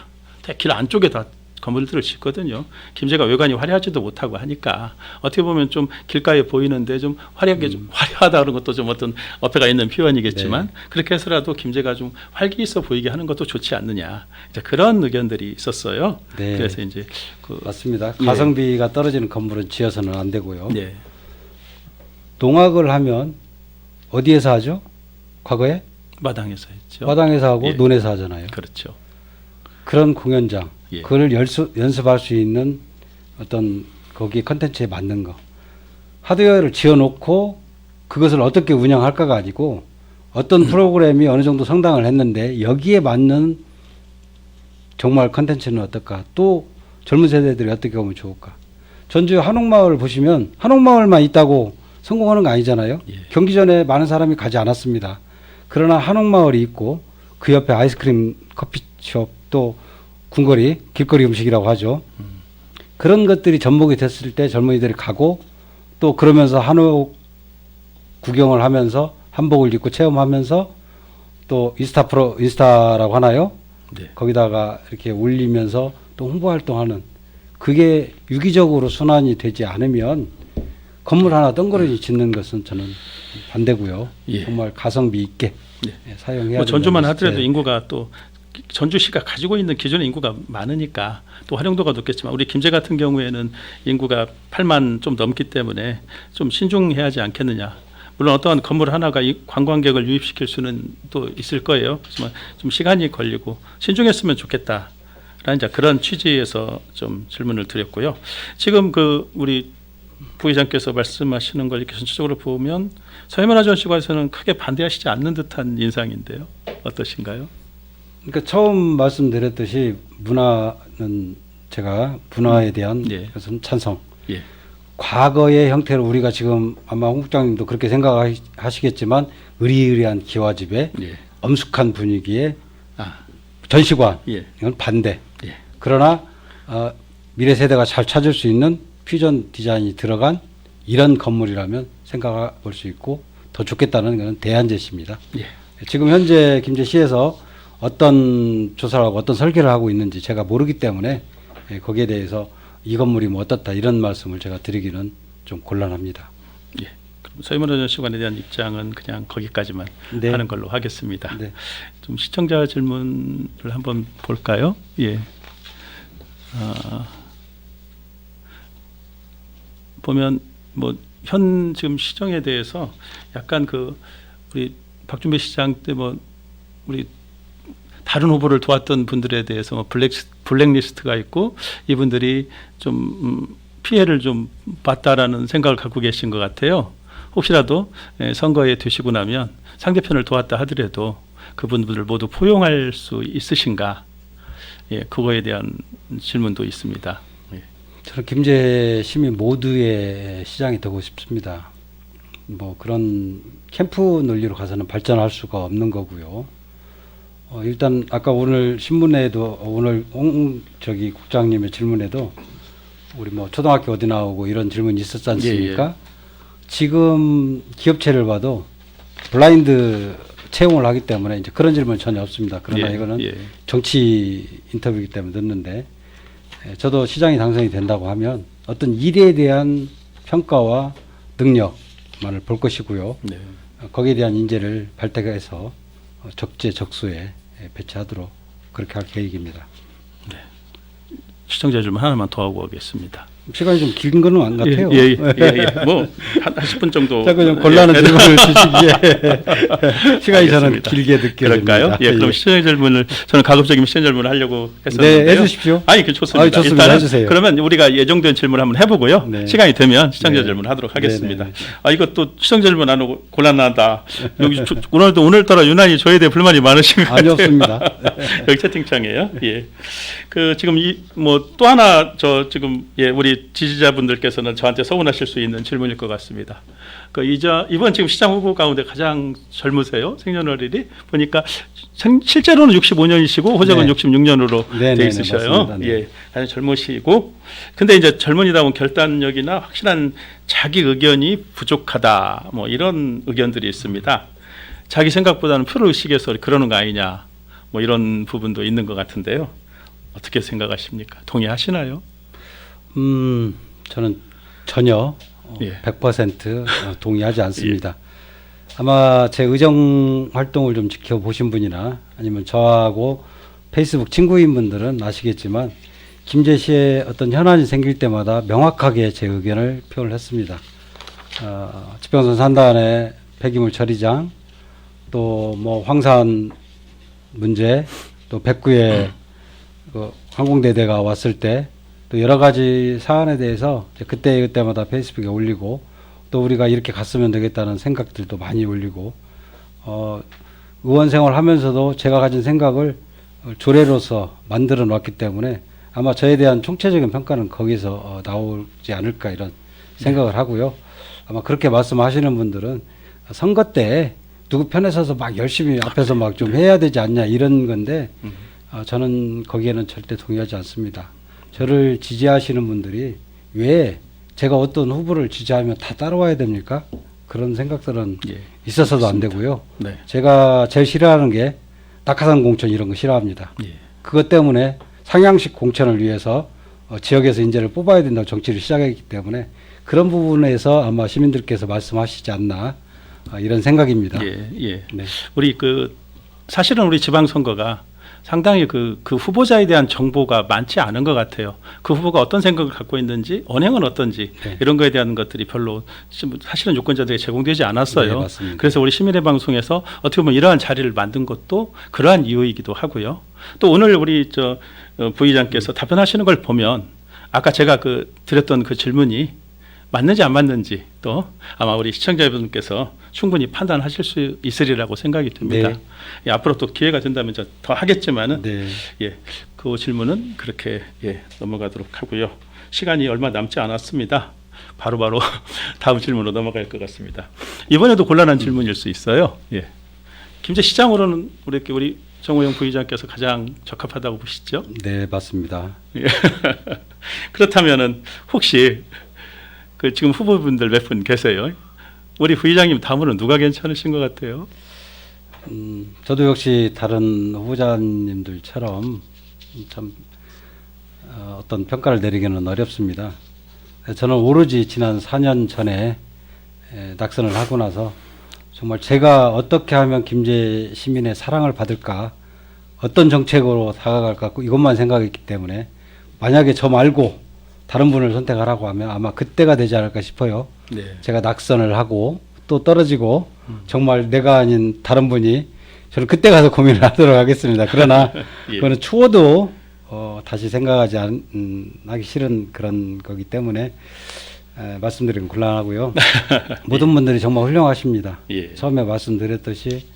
길 안쪽에 다 건물들을 짓거든요. 김제가 외관이 화려하지도 못하고 하니까 어떻게 보면 좀 길가에 보이는데 좀 화려하게 좀 화려하다 그런 것도 좀 어떤 어폐가 있는 표현이겠지만 네. 그렇게 해서라도 김제가 좀 활기 있어 보이게 하는 것도 좋지 않느냐. 이제 그런 의견들이 있었어요. 네. 그래서 이제 맞습니다. 예. 가성비가 떨어지는 건물은 지어서는 안 되고요. 네. 농악을 하면 어디에서 하죠? 과거에 마당에서 했죠. 마당에서 하고 예. 논에서 하잖아요. 그렇죠. 그런 공연장, 예. 그걸 연습할 수 있는 어떤 거기 컨텐츠에 맞는 거. 하드웨어를 지어놓고 그것을 어떻게 운영할까가 아니고 어떤 프로그램이 어느 정도 성당을 했는데 여기에 맞는 정말 컨텐츠는 어떨까? 또 젊은 세대들이 어떻게 하면 좋을까? 전주 한옥마을 보시면 한옥마을만 있다고 성공하는 거 아니잖아요. 예. 경기 전에 많은 사람이 가지 않았습니다. 그러나 한옥마을이 있고 그 옆에 아이스크림 커피숍 또 궁궐이 길거리 음식이라고 하죠. 그런 것들이 접목이 됐을 때 젊은이들이 가고 또 그러면서 한옥 구경을 하면서 한복을 입고 체험하면서 또 인스타라고 하나요? 네. 거기다가 이렇게 올리면서 또 홍보 활동하는 그게 유기적으로 순환이 되지 않으면 건물 하나 덩그러니 짓는 것은 저는 반대고요. 예. 정말 가성비 있게 예. 사용해야 뭐 전주만 된다는 하더라도 제- 인구가 또 전주시가 가지고 있는 기존의 인구가 많으니까 또 활용도가 높겠지만 우리 김제 같은 경우에는 인구가 8만 좀 넘기 때문에 좀 신중해야 하지 않겠느냐. 물론 어떠한 건물 하나가 이 관광객을 유입시킬 수는 또 있을 거예요. 하지만 좀 시간이 걸리고 신중했으면 좋겠다라는 이제 그런 취지에서 좀 질문을 드렸고요. 지금 그 우리 부의장께서 말씀하시는 걸 이렇게 전체적으로 보면 서해문화전시관에서는 크게 반대하시지 않는 듯한 인상인데요. 어떠신가요? 그러니까 처음 말씀드렸듯이 문화는 제가 문화에 대한 예. 것은 찬성. 예. 과거의 형태로 우리가 지금 아마 홍 국장님도 그렇게 생각하시겠지만 의리의리한 기와집에 예. 엄숙한 분위기에 아, 전시관 예. 이건 반대. 예. 그러나 미래 세대가 잘 찾을 수 있는 퓨전 디자인이 들어간 이런 건물이라면 생각해 볼 수 있고 더 좋겠다는 것은 대안제시입니다. 예. 지금 현재 김제시에서 어떤 조사를 하고 어떤 설계를 하고 있는지 제가 모르기 때문에 거기에 대해서 이 건물이 뭐 어떻다 이런 말씀을 제가 드리기는 좀 곤란합니다. 예. 그럼 서해문화전시관에 대한 입장은 그냥 거기까지만 네. 하는 걸로 하겠습니다. 네. 좀 시청자 질문을 한번 볼까요? 예. 보면 뭐 현 지금 시정에 대해서 약간 그 우리 박준배 시장 때 뭐 우리 다른 후보를 도왔던 분들에 대해서 뭐 블랙리스트가 있고 이분들이 좀 피해를 좀 봤다라는 생각을 갖고 계신 것 같아요. 혹시라도 선거에 되시고 나면 상대편을 도왔다 하더라도 그분들을 모두 포용할 수 있으신가? 예, 그거에 대한 질문도 있습니다. 예. 저는 김제 시민 모두의 시장이 되고 싶습니다. 뭐 그런 캠프 논리로 가서는 발전할 수가 없는 거고요. 일단 아까 오늘 신문에도 오늘 저기 국장님의 질문에도 우리 뭐 초등학교 어디 나오고 이런 질문이 있었지 않습니까? 예, 예. 지금 기업체를 봐도 블라인드 채용을 하기 때문에 이제 그런 질문 은 전혀 없습니다. 그러나 예, 이거는 예. 정치 인터뷰이기 때문에 늦는데 저도 시장이 당선이 된다고 하면 어떤 일에 대한 평가와 능력만을 볼 것이고요. 네. 거기에 대한 인재를 발탁해서 적재적소에 배치하도록 그렇게 할 계획입니다. 시청자 질문 하나만 더 하고 가겠습니다. 시간이 좀 긴 거는 안 같아요. 예. 뭐한 10분 정도. 자꾸 좀 곤란한 예. 질문을 주시기에 시간이 저는 알겠습니다. 길게 느껴집니다. 그럴까요? 예, 그럼 시청자 질문을 저는 가급적이면 시청자 질문을 하려고 했었는데요. 네, 해주십시오. 아니, 그 좋습니다. 아니, 좋습니다. 일단은 해주세요. 그러면 우리가 예정된 질문 한번 해보고요. 네. 시간이 되면 시청자 네. 질문하도록 하겠습니다. 네. 아, 이것도 시청자 질문 안 오고 곤란하다. 여기 오늘따라 유난히 저에 대해 불만이 많으신 것 아니 같아요. 없습니다. 여기 채팅창이에요. 예. 그 지금 뭐 또 하나 지금 우리 지지자분들께서는 저한테 서운하실 수 있는 질문일 것 같습니다. 그 이번 지금 시장 후보 가운데 가장 젊으세요. 생년월일이 보니까 실제로는 65년이시고 호적은 네. 66년으로 네, 돼 네, 있으셔요. 맞습니다. 네. 예. 아주 젊으시고 근데 이제 젊은이다운 결단력이나 확실한 자기 의견이 부족하다. 뭐 이런 의견들이 있습니다. 자기 생각보다는 표를 의식해서 그러는 거 아니냐. 뭐 이런 부분도 있는 것 같은데요. 어떻게 생각하십니까? 동의하시나요? 저는 전혀 예. 100% 동의하지 않습니다. 아마 제 의정 활동을 좀 지켜보신 분이나 아니면 저하고 페이스북 친구인 분들은 아시겠지만 김제 시에 어떤 현안이 생길 때마다 명확하게 제 의견을 표현을 했습니다. 지평선 산단의 폐기물 처리장, 또 뭐 황산 문제, 또 백구에 그 항공대대가 왔을 때 또 여러 가지 사안에 대해서 그때마다 페이스북에 올리고 또 우리가 이렇게 갔으면 되겠다는 생각들도 많이 올리고 의원 생활하면서도 제가 가진 생각을 조례로서 만들어 놨기 때문에 아마 저에 대한 총체적인 평가는 거기서 나오지 않을까 이런 생각을 하고요. 아마 그렇게 말씀하시는 분들은 선거 때 누구 편에 서서 막 열심히 앞에서 막 좀 해야 되지 않냐 이런 건데 저는 거기에는 절대 동의하지 않습니다. 저를 지지하시는 분들이 왜 제가 어떤 후보를 지지하면 다 따라와야 됩니까? 그런 생각들은 있어서도 안 되고요. 네. 제가 제일 싫어하는 게 낙하산 공천 이런 거 싫어합니다. 예. 그것 때문에 상향식 공천을 위해서 지역에서 인재를 뽑아야 된다고 정치를 시작했기 때문에 그런 부분에서 아마 시민들께서 말씀하시지 않나 이런 생각입니다. 예. 네. 우리 사실은 우리 지방선거가 상당히 그 후보자에 대한 정보가 많지 않은 것 같아요. 그 후보가 어떤 생각을 갖고 있는지, 언행은 어떤지 네. 이런 거에 대한 것들이 별로 사실은 유권자들에게 제공되지 않았어요. 네, 맞습니다. 그래서 우리 시민의 방송에서 어떻게 보면 이러한 자리를 만든 것도 그러한 이유이기도 하고요. 또 오늘 우리 부의장께서 답변하시는 걸 보면 아까 제가 드렸던 그 질문이 맞는지 안 맞는지 또 아마 우리 시청자분께서 충분히 판단하실 수 있으리라고 생각이 듭니다. 네. 예, 앞으로 또 기회가 된다면 더 하겠지만은 네. 그 질문은 그렇게 넘어가도록 하고요. 시간이 얼마 남지 않았습니다. 바로바로 다음 질문으로 넘어갈 것 같습니다. 이번에도 곤란한 질문일 수 있어요. 김제 시장으로는 우리 정호영 부의장께서 가장 적합하다고 보시죠? 네, 맞습니다. 그렇다면은 혹시 지금 후보분들 몇 분 계세요? 우리 부의장님 다음으로 누가 괜찮으신 것 같아요? 저도 역시 다른 후보자님들처럼 참 어떤 평가를 내리기는 어렵습니다. 저는 오로지 지난 4년 전에 낙선을 하고 나서 정말 제가 어떻게 하면 김제 시민의 사랑을 받을까, 어떤 정책으로 다가갈까 이것만 생각했기 때문에 만약에 저 말고 다른 분을 선택하라고 하면 아마 그때가 되지 않을까 싶어요. 네. 제가 낙선을 하고 또 떨어지고 정말 내가 아닌 다른 분이 저는 그때 가서 고민을 하도록 하겠습니다. 그러나 예. 그거는 추워도 다시 생각하지 하기 싫은 그런 거기 때문에 말씀드리긴 곤란하고요. 모든 분들이 정말 훌륭하십니다. 예. 처음에 말씀드렸듯이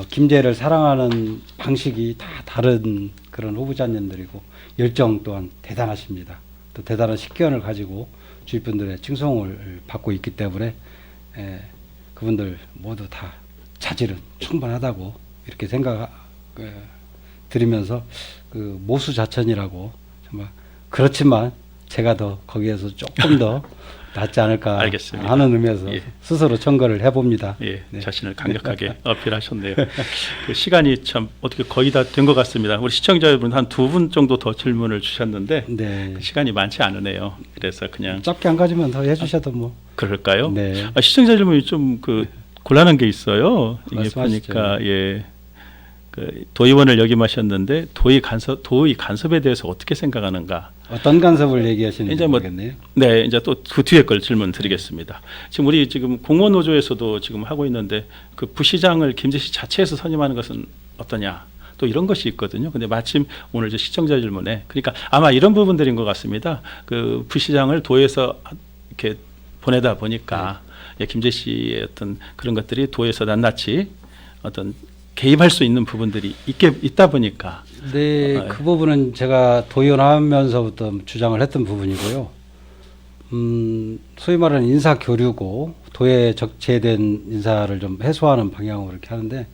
김제를 사랑하는 방식이 다 다른 그런 후보자님들이고 열정 또한 대단하십니다. 또 대단한 식견을 가지고 주위 분들의 칭송을 받고 있기 때문에 그분들 모두 다 자질은 충분하다고 이렇게 생각 드리면서 그 모수자천이라고 정말 그렇지만 제가 더 거기에서 조금 더 낫지 않을까 알겠습니다. 하는 의미에서 예. 스스로 청거를 해봅니다. 예, 네. 자신을 강력하게 어필하셨네요. 그 시간이 참 어떻게 거의 다 된 것 같습니다. 우리 시청자 여러분 한 2분 정도 더 질문을 주셨는데 네. 그 시간이 많지 않으네요. 그래서 그냥 짧게 한 가지만 더 해주셔도 뭐. 그럴까요? 네. 시청자 질문이 좀 그 곤란한 게 있어요. 이게 말씀하시죠. 보니까 그 도의원을 역임하셨는데 도의 간섭에 대해서 어떻게 생각하는가? 어떤 간섭을 얘기하시는지 이제 뭐 모르겠네요. 네, 이제 또 그 뒤에 걸 질문 드리겠습니다. 지금 우리 지금 공무원 노조에서도 지금 하고 있는데 그 부시장을 김제시 자체에서 선임하는 것은 어떠냐? 또 이런 것이 있거든요. 근데 마침 오늘 저 시청자 질문에 그러니까 아마 이런 부분들인 것 같습니다. 그 부시장을 도에서 이렇게 보내다 보니까 김제시의 어떤 그런 것들이 도에서 낱낱이 어떤 개입할 수 있는 부분들이 있다 보니까 네, 그 부분은 제가 도의원하면서부터 주장을 했던 부분이고요. 소위 말하는 인사 교류고 도에 적재된 인사를 좀 해소하는 방향으로 이렇게 하는데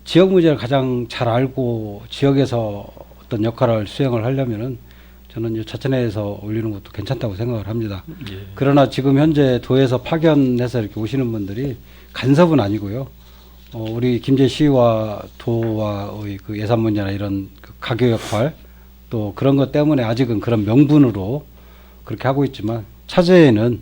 지역 문제를 가장 잘 알고 지역에서 어떤 역할을 수행을 하려면은 저는 이 자천회에서 올리는 것도 괜찮다고 생각을 합니다. 예. 그러나 지금 현재 도에서 파견해서 이렇게 오시는 분들이 간섭은 아니고요. 우리 김제시와 도와의 그 예산 문제나 이런 그 가교 역할 또 그런 것 때문에 아직은 그런 명분으로 그렇게 하고 있지만 차제에는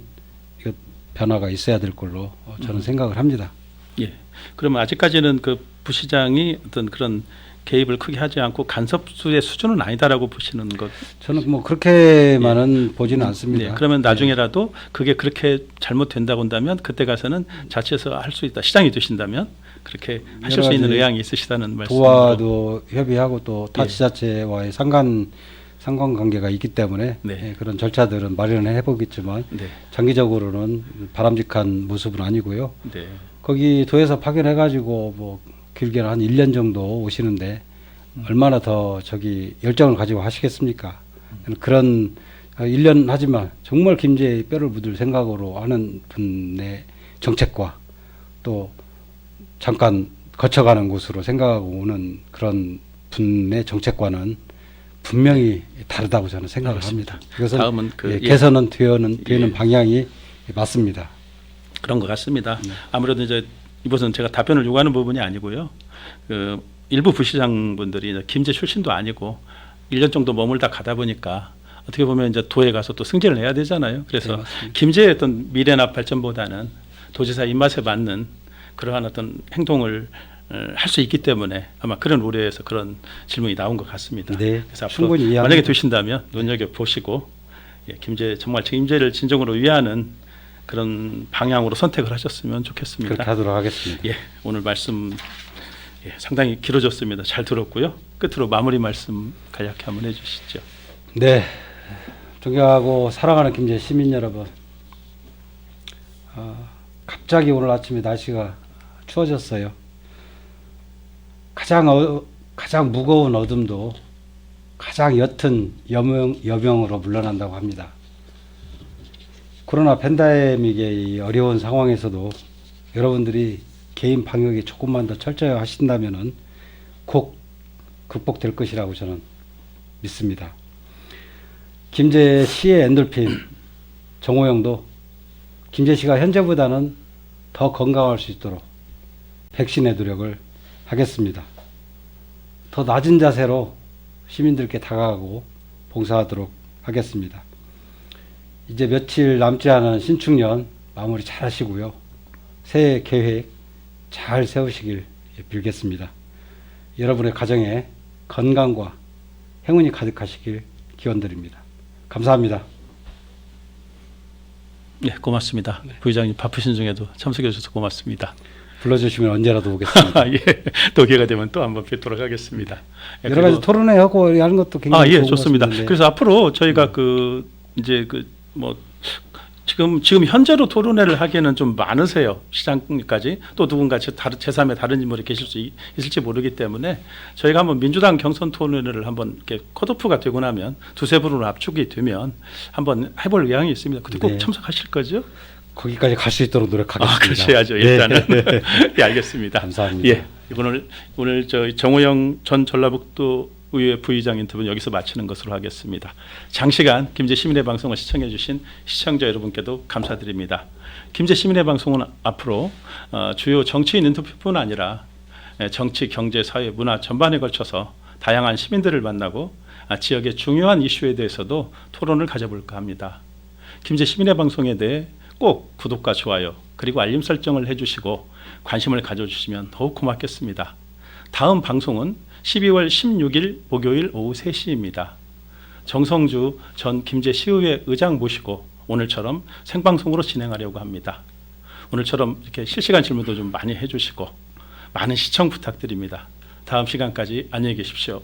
이거 변화가 있어야 될 걸로 저는 생각을 합니다. 예. 그러면 아직까지는 그 부시장이 어떤 그런 개입을 크게 하지 않고 간섭수의 수준은 아니다라고 보시는 것. 저는 뭐 그렇게만은 보지는 않습니다. 네. 그러면 나중에라도 그게 그렇게 잘못된다고 한다면 그때 가서는 자체에서 할 수 있다. 시장이 되신다면 그렇게 하실 수 있는 의향이 있으시다는 말씀으로. 도와도 협의하고 또 타 예. 지자체와의 상관관계가 있기 때문에 네. 그런 절차들은 마련을 해보겠지만 네. 장기적으로는 바람직한 모습은 아니고요. 네. 거기 도에서 파견해가지고 뭐 길게는 한 1년 정도 오시는데 얼마나 더 저기 열정을 가지고 하시겠습니까? 그런 1년 하지만 정말 김제의 뼈를 묻을 생각으로 하는 분의 정책과 또 잠깐 거쳐가는 곳으로 생각하고 오는 그런 분의 정책과는 분명히 다르다고 저는 생각을 알겠습니다. 합니다. 이것은 다음은 개선은 되는 예. 방향이 맞습니다. 그런 것 같습니다. 아무래도 이제 이것은 제가 답변을 요구하는 부분이 아니고요. 그 일부 부시장분들이 이제 김제 출신도 아니고 1년 정도 머물다 가다 보니까 어떻게 보면 이제 도에 가서 또 승진을 해야 되잖아요. 그래서 네, 맞습니다. 김제의 어떤 미래나 발전보다는 도지사 입맛에 맞는 그러한 어떤 행동을 할 수 있기 때문에 아마 그런 우려에서 그런 질문이 나온 것 같습니다. 네, 그래서 앞으로 충분히 이해합니다. 만약에 되신다면 눈여겨 보시고 김제 정말 김제를 진정으로 위하는 그런 방향으로 선택을 하셨으면 좋겠습니다. 그렇게 하도록 하겠습니다. 예, 오늘 말씀 상당히 길어졌습니다. 잘 들었고요. 끝으로 마무리 말씀 간략히 한번 해주시죠. 네, 존경하고 사랑하는 김제 시민 여러분, 갑자기 오늘 아침에 날씨가 추워졌어요. 가장 무거운 어둠도 가장 옅은 여명으로 물러난다고 합니다. 코로나 팬데믹의 이 어려운 상황에서도 여러분들이 개인 방역에 조금만 더 철저히 하신다면은 곧 극복될 것이라고 저는 믿습니다. 김제시의 엔돌핀 정호영도 김제시가 현재보다는 더 건강할 수 있도록 백신의 노력을 하겠습니다. 더 낮은 자세로 시민들께 다가가고 봉사하도록 하겠습니다. 이제 며칠 남지 않은 신축년 마무리 잘 하시고요. 새해 계획 잘 세우시길 빌겠습니다. 여러분의 가정에 건강과 행운이 가득하시길 기원드립니다. 감사합니다. 네, 고맙습니다. 부의장님 바쁘신 중에도 참석해 주셔서 고맙습니다. 불러주시면 언제라도 오겠습니다. 예, 또 기회가 되면 또 한번 뵙도록 하겠습니다. 예, 여러 가지 그리고- 토론회하고 하는 것도 굉장히 예, 좋은 것 좋습니다. 같습니다. 그래서 앞으로 저희가 이제 지금 현재로 토론회를 하기에는 좀 많으세요. 시장까지 또 누군가 제3의 다른 인물이 계실 수 있을지 모르기 때문에 저희가 한번 민주당 경선 토론회를 한번 이렇게 컷오프가 되고 나면 두세 분으로 압축이 되면 한번 해볼 의향이 있습니다. 그때 꼭 네. 참석하실 거죠? 거기까지 갈 수 있도록 노력하겠습니다. 그러셔야죠. 네. 일단은 예, 알겠습니다. 감사합니다. 예, 오늘 저 정호영 전 전라북도 의회 부의장 인터뷰는 여기서 마치는 것으로 하겠습니다. 장시간 김제 시민의 방송을 시청해 주신 시청자 여러분께도 감사드립니다. 김제 시민의 방송은 앞으로 주요 정치인 인터뷰뿐 아니라 정치, 경제, 사회, 문화 전반에 걸쳐서 다양한 시민들을 만나고 지역의 중요한 이슈에 대해서도 토론을 가져볼까 합니다. 김제 시민의 방송에 대해 꼭 구독과 좋아요 그리고 알림 설정을 해주시고 관심을 가져주시면 더욱 고맙겠습니다. 다음 방송은 12월 16일 목요일 오후 3시입니다. 정성주 전 김제 시의회 의장 모시고 오늘처럼 생방송으로 진행하려고 합니다. 오늘처럼 이렇게 실시간 질문도 좀 많이 해주시고 많은 시청 부탁드립니다. 다음 시간까지 안녕히 계십시오.